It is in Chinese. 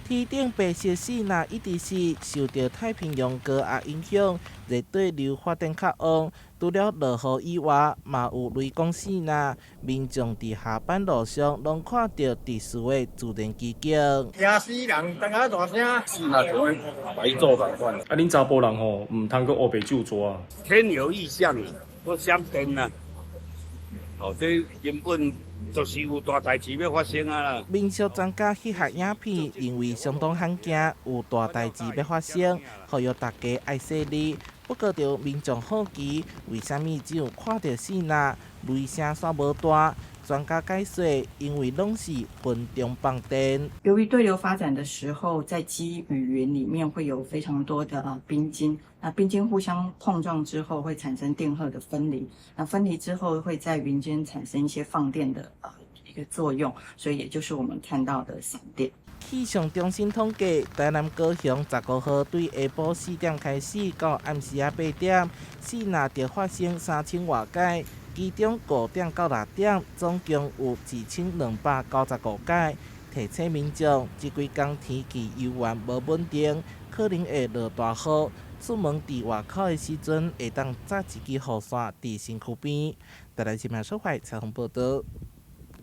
天顶白色死那一直是受到太平洋高压影响，热对流发展较旺。除了落雨以外，嘛有雷公死那，民众伫下班路上拢看到特殊的自然奇景。惊死人，当下大声。是那就会白做共款。啊，恁查甫人吼，唔通搁乌白酒抓啊。天有异象，我闪电啊！哦，这根本就是有大代志要发生啊啦！民俗专家翕合影片，认为相当罕见，有大代志要发生，呼吁大家爱细腻。不过，着民众好奇，为什么只有看到死那，雷声煞无大？专家解释，因为拢是云中放电。由于对流发展的时候，在积雨云里面会有非常多的冰晶，那冰晶互相碰撞之后会产生电荷的分离，那分离之后会在云间产生一些放电的一个作用，所以也就是我们看到的闪电。气象中心统计，台南高雄15号对下晡4点开始到暗时8点，死那就发生3000外解，其中5点到6点总共有2295解。提醒民众，这几天天气犹原无稳定，可能会落大雨。出门伫外口的时阵，会当扎一支雨伞伫身躯边。台南新闻收快采访报道。